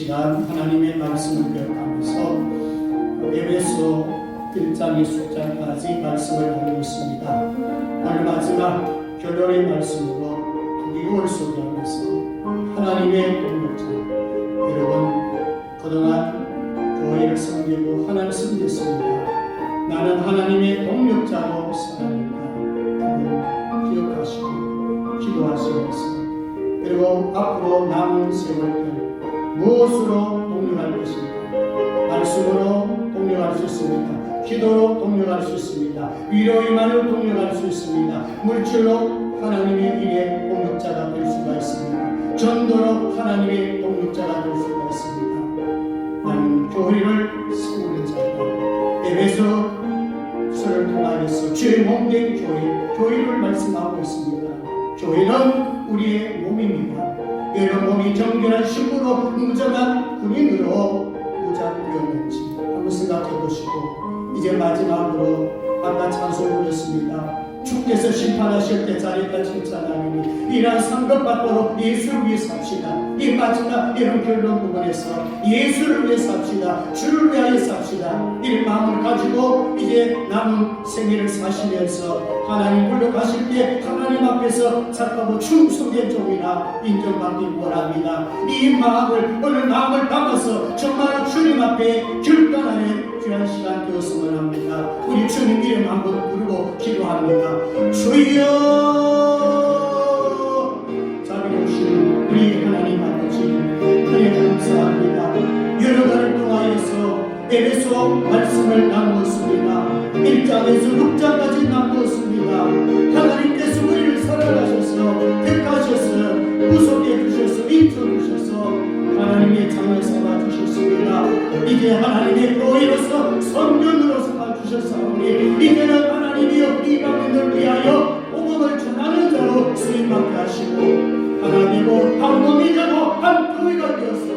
시간 하나님의 말씀을 배워가면서 에베소 1장의 숫자까지 말씀을 나누고 있습니다. 오늘 마지막 결론의 말씀으로 두기골 소개하면서 하나님의 동력자, 여러분 그동안 교회를 섬기고 하나님을 섬겼습니다. 나는 하나님의 동력자로 살아갑니다. 그분 기억하시고 기도하시면서 그리고 앞으로 남은 세월들 무엇으로 동력할 것입니까? 말씀으로 동력할 수 있습니다. 기도로 동력할 수 있습니다. 위로의만으로 동력할 수 있습니다. 물질로 하나님의 일의 동력자가 될 수가 있습니다. 전도로 하나님의 동력자가 될 수가 있습니다. 나는 교회를 세우는 자다. 에베소서를 통하여서 주의 몸된 교회를 말씀하고 있습니다. 교회는 우리의 몸입니다. 여러 몸이 정결한 신부로 무장한 군인으로 무장되었는지 한번 생각해 보시고 이제 마지막으로 아까 찬송을 드렸습니다. 주께서 심판하실 때 자리가 칭찬하니 이러한 상급 받도록 예수를 위해 삽시다. 이 마지막 이런 결론 부분에서 예수를 위해 삽시다. 주를 위하여 삽시다. 이 마음을 가지고 이제 남은 생애를 사시면서 하나님 불러가실 때 하나님 앞에서 착하고 충성된 종이나 인정받기 원합니다. 이 마음을 오늘 마음을 담아서 정말 주님 앞에 결단하는 귀한 시간 되었으면 합니다. 우리 주님 이름 한번 부르고 기도합니다. 주여, 자비로우신 우리 하나님 아버지 은혜 감사합니다. 여러 달을 통하여서 에베소 말씀을 나누었습니다. 1장에서 6장까지 나누었습니다. 하나님께서 우리를 사랑하셔서 택하셔서 구속해 주셔서 인쳐 주셔서 하나님의 자녀 삼아 주셨습니다. 이제 하나님의 교회로서 성전으로 삼아 주셨사오니 이제는 하나님이여 이방인을 위하여 복음을 전하는 자로 쓰임받게 하시고 하나님이고 한 몸이 되고 한 교회가 되어서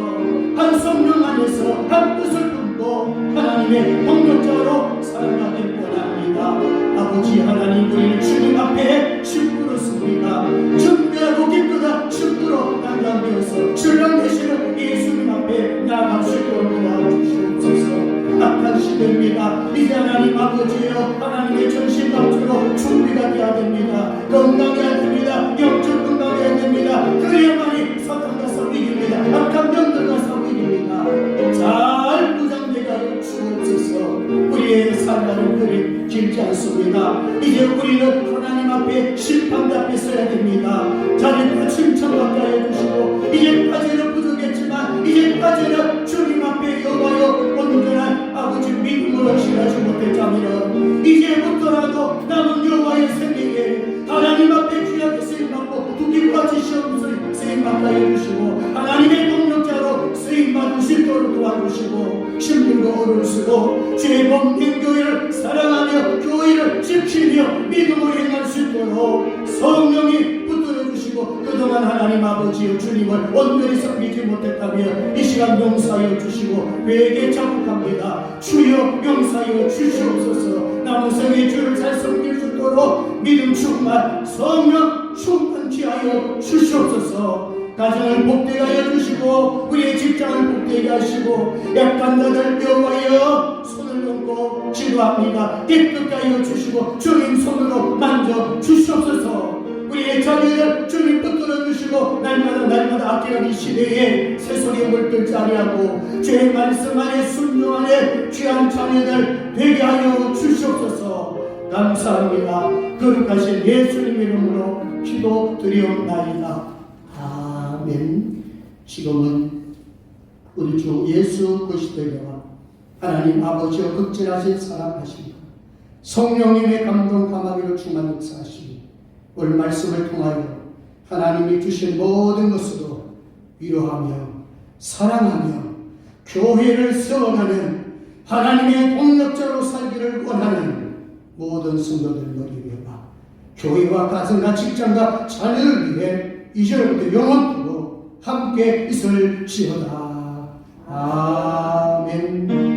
한 성령 안에서 한 뜻을 품고 하나님의 동력자로 살아가길 원합니다. 아버지 하나님 우리를 주님 앞에 심부렸습니다. 준비하고 기쁘다 심부로 단장되어서 신랑 되시는 예수님 앞에 나아갈 수 있도록 도와주시옵소서. 악한 시대입니다. 이제 하나님 아버지여 하나님의 전신방주로 준비가 되어야 됩니다. 건강해야 됩니다. 영적 건강해야 됩니다. 그래야만이 사탄과 싸우기입니다. 악한 병들과 싸우기입니다. 잘 무장되게 하여 주옵소서. 우리의 살라는 그리 길지 않습니다. 이제 우리는 하나님 앞에 심판대 앞에 서야 됩니다. 자리가 칭찬받게 하여 주시고 이제까지는 부족했지만 이제까지는 주님 앞에 여호와여 온전한 아버지 믿음으로 지나지 못했다면 이제부터라도 남은 여호와의 생명에 하나님 앞에 귀하게 쓰임받고 두기까지 시험을 쓰임받게 하여 주시고 하나님의 동력자로 쓰임받을 수 있도록 도와주시고 힘들고 어려울수록 주의 몸된 교회를 사랑하며 교회를 지키며 믿음으로 행할 수 있도록 성령이 붙들어 주시고 그동안 하나님 아버지의 주님을 온전히 섬기지 못했다며 이 시간 용서하여 주시고 회개 자복합니다. 주여 용서하여 주시옵소서. 남은 생의 주를 잘 섬길 수 있도록 믿음 충만 성령 충만케 하여 주시옵소서. 가정을 복되게 하여 주시고 우리의 직장을 복되게 하시고 약한 자들 여호와여 손을 얹고 기도합니다. 깨끗게 하여 주시고 주님 손으로 만져 주시옵소서. 우리의 자녀를 주님 붙들어 주시고 날마다 아끼는 이 시대에 새소리에 물들지 아니하고 주의 말씀 안에 순종 안에 귀한 자녀들 되게 하여 주시옵소서. 감사합니다. 거룩하신 예수님 이름으로 기도드리옵나이다. 아멘. 지금은 우리 주 예수 그리스도와 하나님 아버지여 극진하신 사랑하시고 성령님의 감동 감화기로 충만 역사하시니 오늘 말씀을 통하여 하나님이 주신 모든 것으로 위로하며 사랑하며 교회를 세워가는 하나님의 동력자로 살기를 원하는 모든 성도들 머리 위에와 교회와 가정과 직장과 자녀를 위해 이제부터 영원토록 함께 있을지어다. 아멘.